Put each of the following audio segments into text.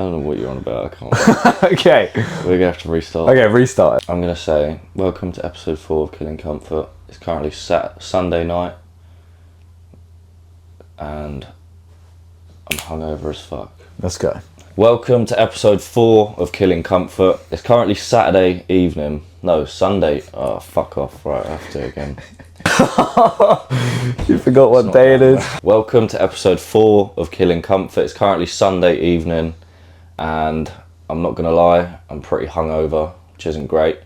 I don't know what you're on about, I can't. Okay. We're gonna have to restart. Okay, restart it. I'm gonna say, welcome to episode 4 of Killing Comfort. It's currently Sunday night, and I'm hungover as fuck. Let's go. Welcome to episode 4 of Killing Comfort. It's currently Saturday evening. No, Sunday. Oh, fuck off. Right, I have to again. You forgot what day it is. Welcome to episode 4 of Killing Comfort. It's currently Sunday evening, and I'm not gonna lie, I'm pretty hungover, which isn't great.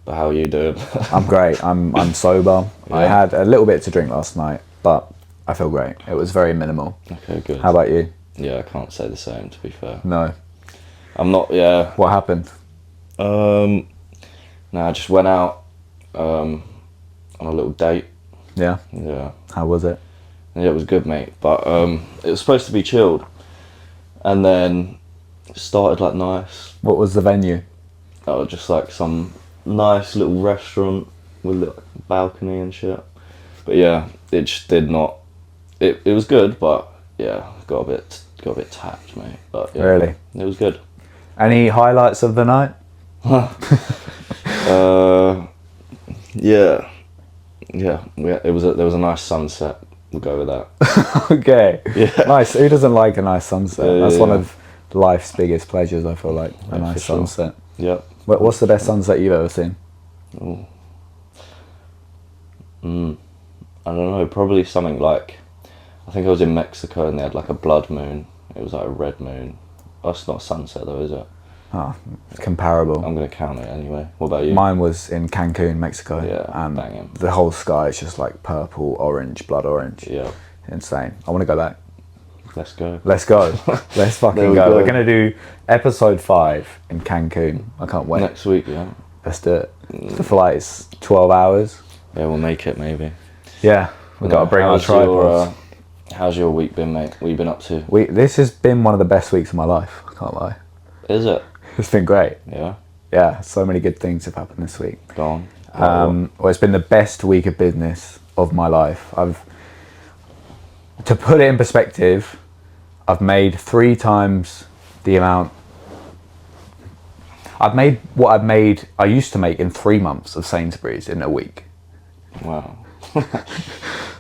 But how are you doing? I'm great. I'm sober. Yeah. I had a little bit to drink last night, but I feel great. It was very minimal. Okay, good. How about you? Yeah, I can't say the same, to be fair. No. I'm not. Yeah. What happened? No, I just went out on a little date. Yeah. Yeah. How was it? Yeah, it was good, mate. But it was supposed to be chilled, and then it started like nice. What was the venue? Oh, just like some nice little restaurant with a balcony and shit. But yeah, it just did not. It was good, but yeah, got a bit tapped, mate. But yeah, Really? it was good. Any highlights of the night? Yeah. There was a nice sunset. We'll go with that. Okay. Yeah. Nice. Who doesn't like a nice sunset? Yeah, That's one yeah. of life's biggest pleasures, I feel like. A Yeah, nice for sure. sunset. Yep. What's the best sunset you've ever seen? Ooh. I don't know. Probably something like, I think I was in Mexico and they had like a blood moon. It was like a red moon. That's not a sunset though, is it? Oh, comparable. I'm gonna count it anyway. What about you? Mine was in Cancun, Mexico. Yeah, and banging. the whole sky is just like purple, orange, blood orange. Yeah. Insane. I want to go back. Let's go. Let's go. Let's fucking There we go. go. We're going to do episode 5 in Cancun. I can't wait. Next week, yeah. Let's do it. The flight's 12 hours. Yeah, we'll make it maybe. Yeah. We've got to bring our tripods. How's your week been, mate? What have you been up to? This has been one of the best weeks of my life. I can't lie. Is it? It's been great. Yeah. Yeah. So many good things have happened this week. Go on. Well, it's been the best week of business of my life. To put it in perspective, I've made 3 times the amount. I've made what I used to make in 3 months of Sainsbury's in a week. Wow.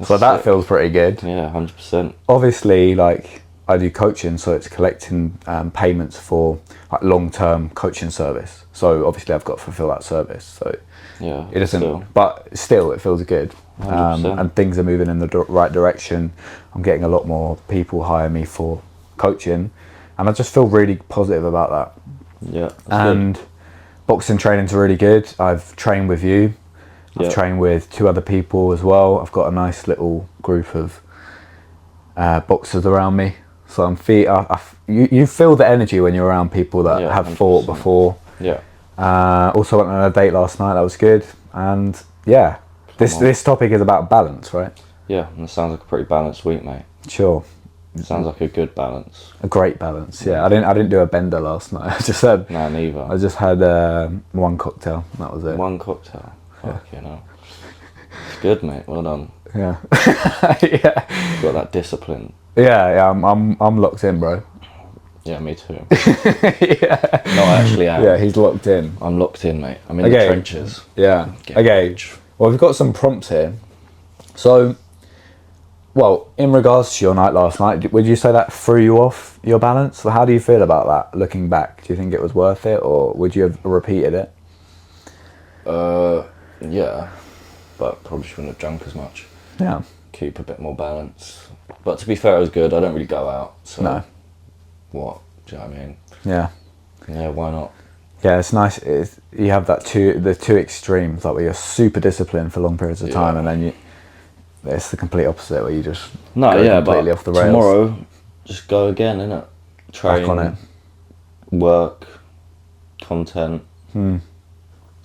So that feels pretty good. Yeah, 100%. Obviously, like, I do coaching, so it's collecting payments for like long-term coaching service. So obviously I've got to fulfill that service. So Yeah. it doesn't, still. but still it feels good. 100%. And things are moving in the right direction. I'm getting a lot more people hire me for coaching, and I just feel really positive about that. Yeah. That's And good. boxing training's really good. I've trained with you. I've Yeah. trained with 2 other people as well. I've got a nice little group of boxers around me. So you feel the energy when you're around people that Yeah, have 100%. fought before. Yeah. Also went on a date last night. That was good. And yeah, this topic is about balance, right? Yeah, and it sounds like a pretty balanced week, mate. Sure. It sounds like a good balance. A great balance. Yeah, I didn't do a bender last night. I just had one cocktail. That was it. One cocktail. Fuck, you know. It's good, mate. Well done. Yeah. Yeah. Got that discipline. Yeah. I'm locked in, bro. Yeah, me too. Yeah. No, I actually am. Yeah, he's locked in. I'm locked in, mate. I'm in the trenches. Yeah. Get Okay. rich. Well, we've got some prompts here. So, well, in regards to your night last night, would you say that threw you off your balance? How do you feel about that, looking back? Do you think it was worth it, or would you have repeated it? Yeah, but probably shouldn't have drunk as much. Yeah. Keep a bit more balance. But to be fair, it was good. I don't really go out, so No. what? Do you know what I mean? Yeah. Yeah, why not? Yeah, it's nice. You have the two extremes, like where you're super disciplined for long periods of time, Yeah. and then it's the complete opposite, where you just No, go yeah, completely but off the rails. tomorrow, just go again, innit? Train, Back on it. work, content.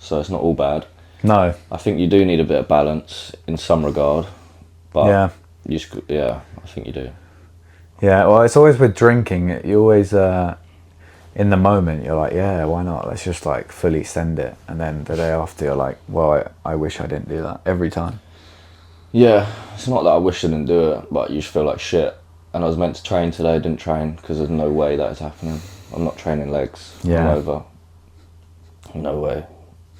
So it's not all bad. No. I think you do need a bit of balance in some regard, but Yeah. I think you do. Yeah. Well, it's always with drinking. You always in the moment you're like, yeah, why not? Let's just like fully send it, and then the day after you're like, well, I wish I didn't do that every time. Yeah, it's not that I wish I didn't do it, but you just feel like shit. And I was meant to train today, didn't train because there's no way that is happening. I'm not training legs. Yeah. I'm over. No way.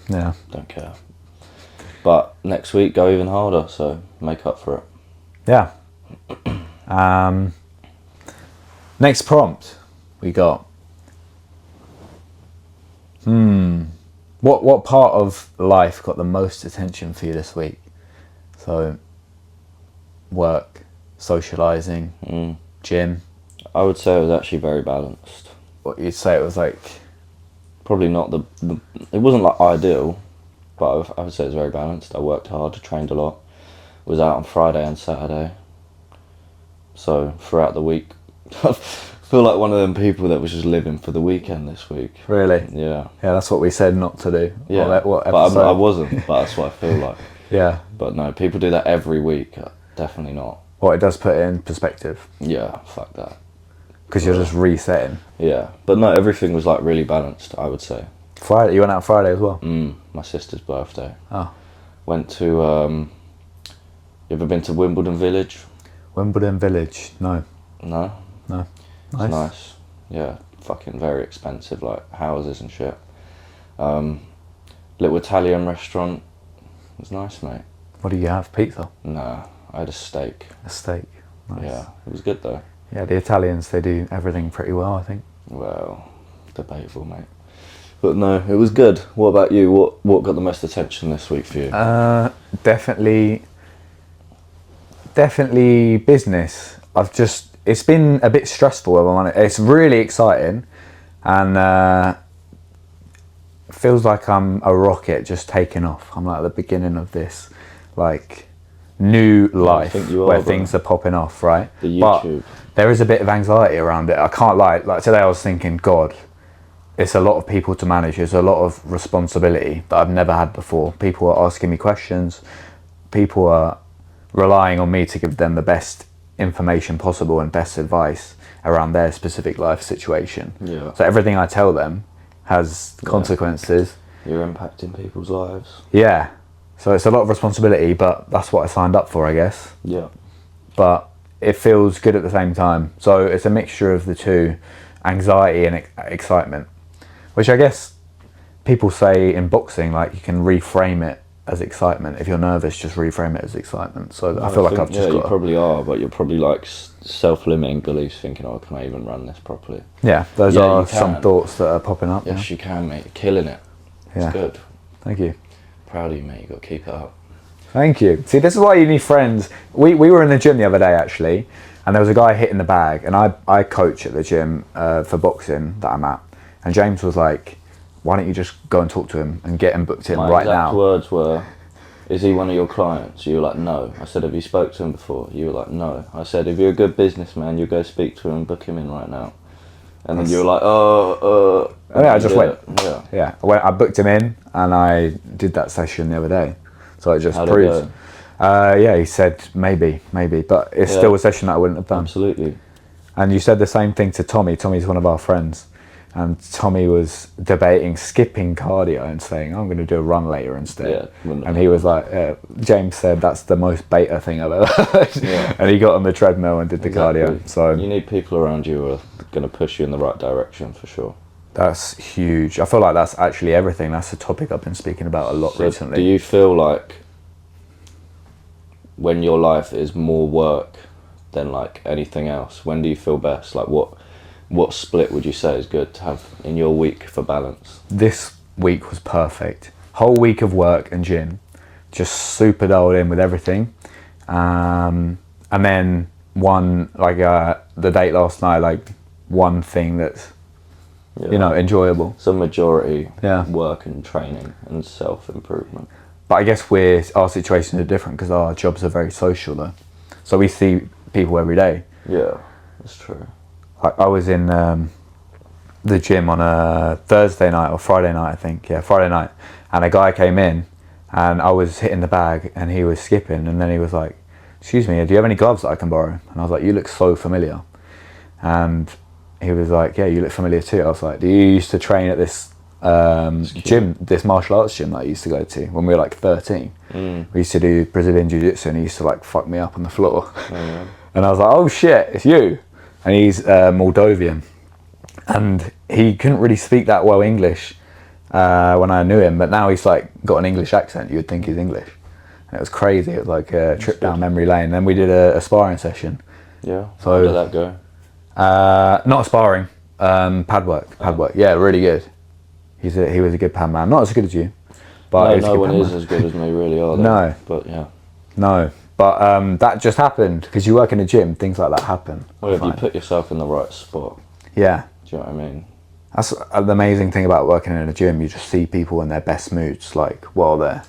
Yeah. Don't care. But next week, go even harder, so make up for it. Yeah. Next prompt we got. What part of life got the most attention for you this week? So, work, socialising, gym. I would say it was actually very balanced. What you'd say it was like? Probably not the it wasn't like ideal, but I would say it was very balanced. I worked hard, trained a lot, was out on Friday and Saturday. So throughout the week, I feel like one of them people that was just living for the weekend this week. Really? Yeah. Yeah, that's what we said not to do. Yeah. What but episode? I wasn't, but that's what I feel like. Yeah. But no, people do that every week. Definitely not. Well, it does put it in perspective. Yeah, fuck that. Because you're just resetting. Yeah, but no, everything was like really balanced, I would say. Friday, you went out Friday as well? My sister's birthday. Oh. Went to, you ever been to Wimbledon Village? Wimbledon Village? No. No? No. It's nice. Yeah, fucking very expensive, like houses and shit. Little Italian restaurant. It was nice, mate. What do you have? Pizza? Nah, I had a steak. A steak. Nice. Yeah, it was good though. Yeah, the Italians, they do everything pretty well, I think. Well, debatable, mate. But no, it was good. What about you? What got the most attention this week for you? Definitely business. It's been a bit stressful. If I'm honest. It's really exciting, and feels like I'm a rocket just taking off. I'm like at the beginning of this, like, new life where things are popping off, right? The YouTube. But there is a bit of anxiety around it. I can't lie. Like today I was thinking, God, it's a lot of people to manage. It's a lot of responsibility that I've never had before. People are asking me questions. People are relying on me to give them the best information possible and best advice around their specific life situation. Yeah. So everything I tell them has consequences. You're impacting people's lives. Yeah. So it's a lot of responsibility, but that's what I signed up for, I guess. Yeah. But it feels good at the same time. So it's a mixture of the two, anxiety and excitement, which I guess people say in boxing, like you can reframe it as excitement. If you're nervous, just reframe it as excitement. So I feel like I've just got... you probably are, but you're probably like self-limiting beliefs, thinking, oh, can I even run this properly? Yeah, those are some thoughts that are popping up. Yes, you can, mate. You're killing it. Yeah. It's good. Thank you. Proud of you, mate. You got to keep it up. Thank you. See, this is why you need friends. We were in the gym the other day, actually, and there was a guy hitting the bag, and I coach at the gym for boxing that I'm at, and James was like, why don't you just go and talk to him and get him booked in right now? My words were, is he one of your clients? You were like, no. I said, have you spoke to him before? You were like, no. I said, if you're a good businessman, you go speak to him and book him in right now. And then you were like, yeah, I just went. Yeah. I booked him in, and I did that session the other day. So it just How'd proves. it go? Yeah, he said maybe, but it's still a session that I wouldn't have done. Absolutely. And you said the same thing to Tommy. Tommy's one of our friends. And Tommy was debating skipping cardio and saying, I'm going to do a run later instead. Yeah, and he was like, James said, that's the most beta thing I've ever heard. Yeah. And he got on the treadmill and did the cardio. So you need people around you who are going to push you in the right direction, for sure. That's huge. I feel like that's actually everything. That's a topic I've been speaking about a lot recently. Do you feel like when your life is more work than like anything else, when do you feel best? Like what split would you say is good to have in your week for balance? This week was perfect. Whole week of work and gym, just super dialed in with everything. And then the date last night, like one thing that's, enjoyable. Some majority Yeah. work and training and self-improvement. But I guess our situations are different because our jobs are very social though. So we see people every day. Yeah, that's true. I was in the gym on a Thursday night or Friday night, I think. Yeah, Friday night. And a guy came in and I was hitting the bag and he was skipping. And then he was like, excuse me, do you have any gloves that I can borrow? And I was like, you look so familiar. And he was like, yeah, you look familiar too. I was like, do you used to train at this gym, this martial arts gym that I used to go to when we were like 13? We used to do Brazilian Jiu-Jitsu and he used to like fuck me up on the floor. Oh, yeah. And I was like, oh shit, it's you. And he's Moldovan. And he couldn't really speak that well English when I knew him, but now he's like got an English accent. You would think he's English, and it was crazy. It was like a trip down memory lane. Then we did a sparring session. Yeah. So how did that go? Not sparring, pad work. Yeah, really good. He was a good pad man. Not as good as you, but No one is as good as me, really, are they? No. But yeah. No, but that just happened because you work in a gym. Things like that happen. Well, if you put yourself in the right spot. Yeah. Do you know what I mean? That's the amazing thing about working in a gym. You just see people in their best moods, like while they're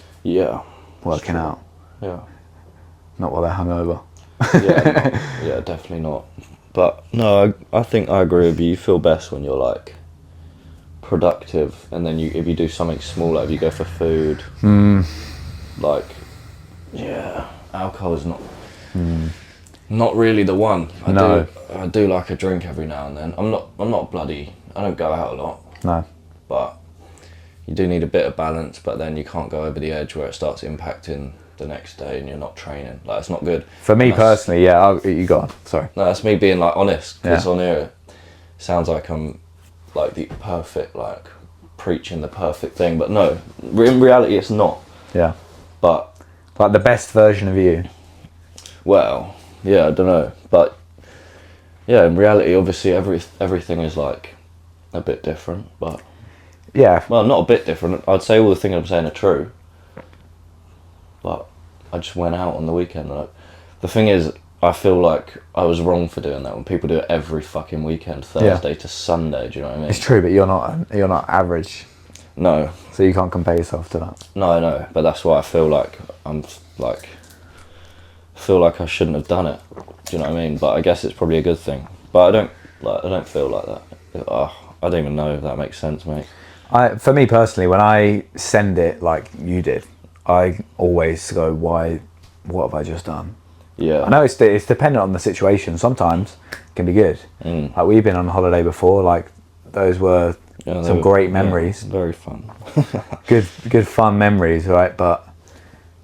working out. Yeah. Not while they're hungover. Yeah, definitely not. But no, I think I agree with you. You feel best when you're like productive, and then if you do something small, like if you go for food, like alcohol is not really the one. I do like a drink every now and then. I'm not bloody. I don't go out a lot. No. But you do need a bit of balance. But then you can't go over the edge where it starts impacting the next day and you're not training. Like, it's not good. For me personally, you go on. Sorry. No, that's me being like honest. Because Yeah. on here, it sounds like I'm like the perfect, like preaching the perfect thing. But no, in reality, it's not. Yeah. But Like the best version of you. well, yeah, I don't know. But yeah, in reality, obviously, everything is like a bit different. But Yeah. well, not a bit different. I'd say all the things I'm saying are true. But I just went out on the weekend. Like, the thing is, I feel like I was wrong for doing that when people do it every fucking weekend, Thursday to Sunday. Do you know what I mean? It's true, but you're not average, No, so you can't compare yourself to that. no, I know. But that's why I feel like I shouldn't have done it. Do you know what I mean? But I guess it's probably a good thing. But I don't feel like that. I don't even know if that makes sense, mate. For me personally, when I send it like you did, I always go, "Why? What have I just done?" Yeah. I know it's dependent on the situation. Sometimes it can be good. Like we've been on holiday before. Like those were some great memories. Yeah, very fun. good fun memories, right? But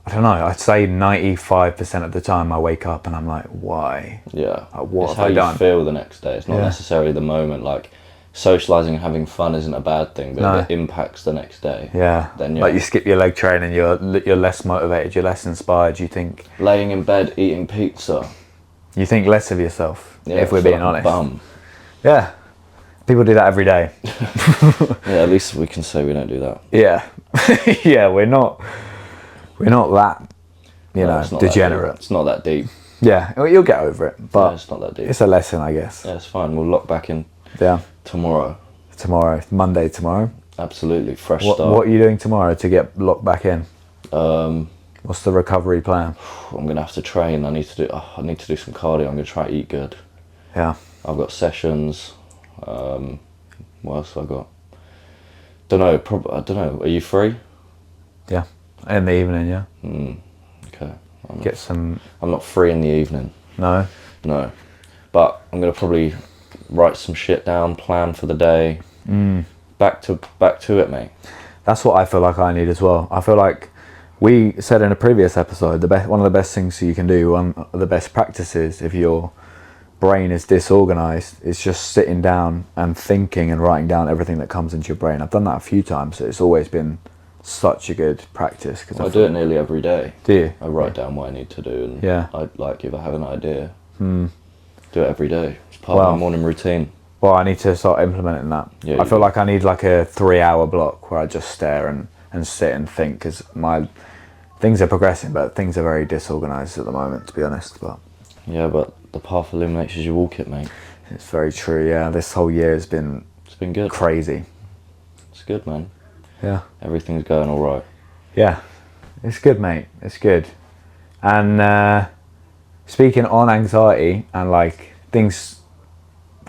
I don't know. I'd say 95% of the time I wake up and I'm like, "Why?" Yeah. Like, what it's have I how done? you feel the next day. It's not Yeah. necessarily the moment. Like, socialising and having fun isn't a bad thing, but No. if it impacts the next day. Yeah. Then like you skip your leg training, you're less motivated, you're less inspired. You think laying in bed eating pizza. less of yourself. Yeah, if we're feel being like a honest. bum. Yeah. People do that every day. Yeah, at least we can say we don't do that. Yeah. Yeah, we're not that, No, it's not that degenerate. deep. It's not that deep. Yeah, well, you'll get over it, but Yeah, it's not that deep. it's a lesson, I guess. Yeah, it's fine. We'll lock back in Yeah. tomorrow. Monday tomorrow. Absolutely, fresh What start. are you doing tomorrow to get locked back in? Um, What's the recovery plan? I'm gonna have to train. I need to do some cardio. I'm gonna try to eat good. Yeah. I've got sessions. What else have I got? Don't know. I don't know. Are you free? Yeah. In the evening, yeah. Okay. I'm not free in the evening. No. No. But I'm gonna probably write some shit down, plan for the day. Back to it, mate. That's what I feel like I need as well. I feel like we said in a previous episode, one of the best things you can do, one of the best practices if your brain is disorganized, is just sitting down and thinking and writing down everything that comes into your brain. I've done that a few times. So it's always been such a good practice. I do it nearly every day. Do you? I write down what I need to do, and Yeah. if I have an idea, do it every day. It's part of my morning routine. Well, I need to start implementing that. Yeah, I feel like I need like a 3-hour block where I just stare and sit and think, because my things are progressing, but things are very disorganized at the moment, to be honest. But Yeah, but the path illuminates as you walk it, mate. it's very true. Yeah, this whole year has been It's been good. crazy. It's good, man. Yeah. Everything's going all right. Yeah, it's good, mate. It's good. And speaking on anxiety and like things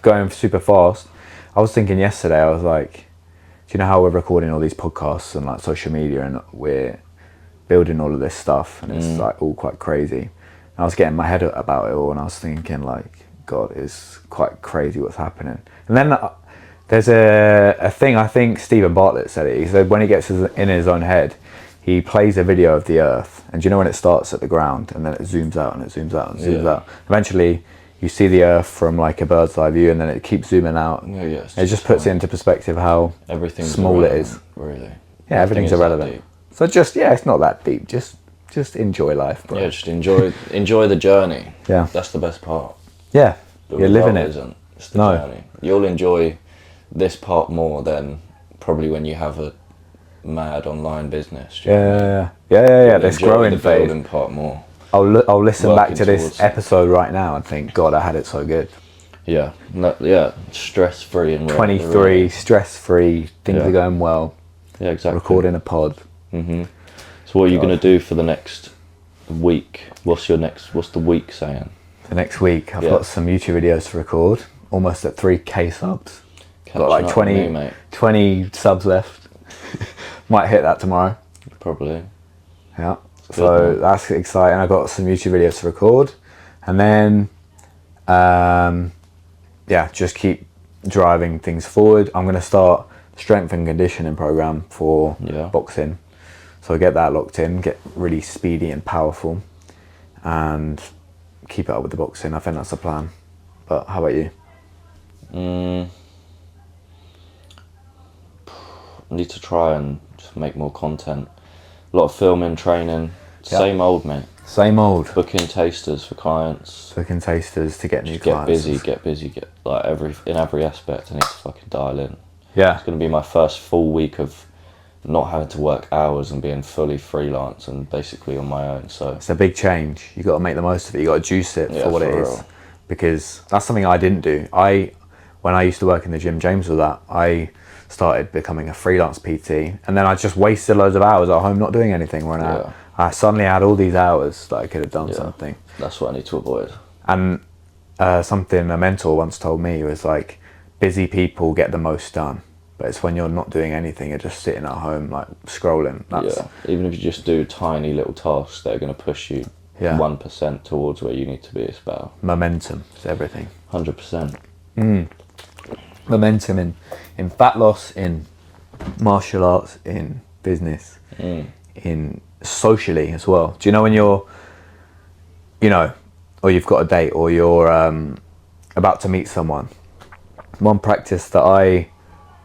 going super fast, I was thinking yesterday, I was like, do you know how we're recording all these podcasts and like social media, and we're building all of this stuff, and it's like all quite crazy. And I was getting my head about it all, and I was thinking like, God, it's quite crazy what's happening. And then there's a thing, I think Stephen Bartlett said it. He said when he gets in his own head, he plays a video of the Earth, and do you know when it starts at the ground and then it zooms out and it zooms out and zooms out? Eventually, you see the Earth from like a bird's eye view, and then it keeps zooming out. Yeah, yes. It just puts it into perspective how everything's small it is. Really. Yeah, everything's Nothing is that irrelevant. deep. So just it's not that deep. Just enjoy life, bro. Yeah, just enjoy the journey. Yeah. That's the best part. Yeah, The you're living result it. Isn't. It's the No. journey. You'll enjoy this part more than probably when you have a mad online business. Do you know what I mean? Yeah. You'll This enjoy growing the phase. building part more. I'll listen back Working to this towards it. episode right now and think, God, I had it so good. Yeah, stress free and 23, stress free, things Yeah. are going well. Yeah, exactly. Recording a pod. So what are you going to do for the next week? What's the week saying? For next week, I've Yeah. got some YouTube videos to record. Almost at 3K subs. Got like Catching up with 20, me, mate. 20 subs left. Might hit that tomorrow. Probably. Yeah. Good, So man. that's exciting. I've got some YouTube videos to record. And then, just keep driving things forward. I'm going to start strength and conditioning program for Yeah. boxing. So get that locked in, get really speedy and powerful, and keep it up with the boxing. I think that's the plan. But how about you? Need to try and just make more content. A lot of filming, training. Same old, mate. Same old. Booking tasters for clients. Booking tasters to get new Just get clients. busy, get like in every aspect. I need to fucking dial in. Yeah. It's going to be my first full week of not having to work hours and being fully freelance and basically on my own. So It's a big change. You got to make the most of it. You got to juice it Yeah, for what for it is, real. because that's something I didn't do. When I used to work in the gym, James was that. I started becoming a freelance PT, and then I just wasted loads of hours at home not doing anything. When I suddenly had all these hours that I could have done something. that's what I need to avoid. And something a mentor once told me was like, busy people get the most done. But it's when you're not doing anything, you're just sitting at home like scrolling. Even if you just do tiny little tasks that are going to push you 1% towards where you need to be, it's about Momentum is everything. 100%. Momentum in fat loss, in martial arts, in business, in socially as well. Do you know when you're, or you've got a date, or you're about to meet someone? One practice that I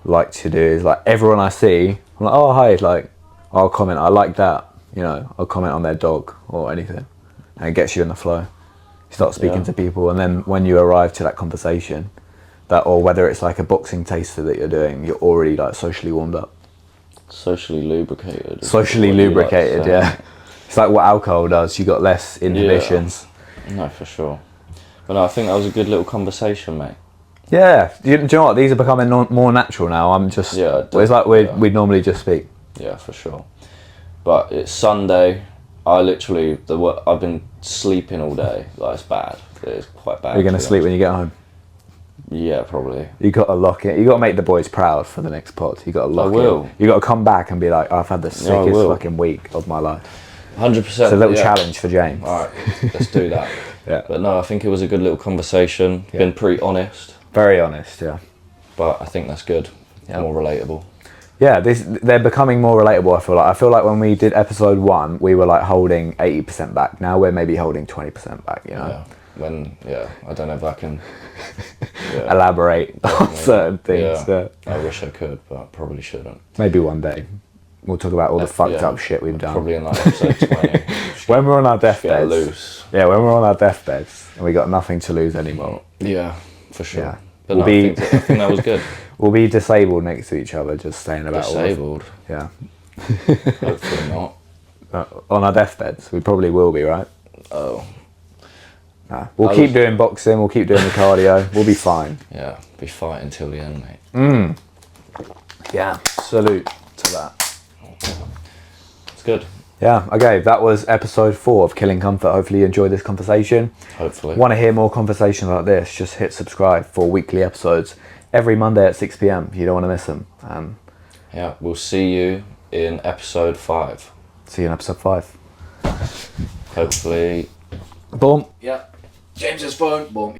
like to do is like everyone I see, I'm like, oh hi, like I'll comment, I like that, I'll comment on their dog or anything, and it gets you in the flow. You start speaking to people, and then when you arrive to that conversation, or whether it's like a boxing taster that you're doing, you're already like socially warmed up. Socially lubricated. Socially lubricated, yeah. It's like what alcohol does. You got less inhibitions. Yeah. No, for sure. But no, I think that was a good little conversation, mate. Yeah. Do you know what? These are becoming more natural now. I'm just. Yeah. It's like we'd normally just speak. Yeah, for sure. But it's Sunday. I've been sleeping all day. Like, it's bad. It's quite bad. You're gonna sleep when you get home. Yeah, probably. You got to lock it. You got to make the boys proud for the next pod. You got to lock it. You got to come back and be like, I've had the sickest fucking week of my life. 100%. It's a little challenge for James. All right, let's do that. Yeah. But no, I think it was a good little conversation. Yeah. Been pretty honest. Very honest, yeah. But I think that's good. Yeah. More relatable. Yeah, they're becoming more relatable. I feel like when we did episode 1, we were like holding 80% back. Now we're maybe holding 20% back. Yeah. I don't know if I can elaborate on certain things. Yeah. I wish I could, but I probably shouldn't. Maybe one day we'll talk about all the fucked up shit we've done. Probably in like episode 20. When we're on our Get deathbeds. loose. Yeah, when we're on our deathbeds and we got nothing to lose anymore. Yeah, for sure. Yeah. But I think that was good. We'll be disabled next to each other, just saying about Disabled? Yeah. Hopefully not. On our deathbeds, we probably will be, right? Oh. Nah. We'll keep doing boxing, we'll keep doing the cardio, we'll be fine. Yeah, be fighting till the end, mate. Yeah, salute to that. It's good. Yeah, okay, that was episode 4 of Killing Comfort. Hopefully you enjoyed this conversation. Hopefully. Want to hear more conversations like this, just hit subscribe for weekly episodes every Monday at 6 p.m. You don't want to miss them. Yeah, we'll see you in episode 5. See you in episode 5. Hopefully. Boom. Yeah. James's phone. Boom.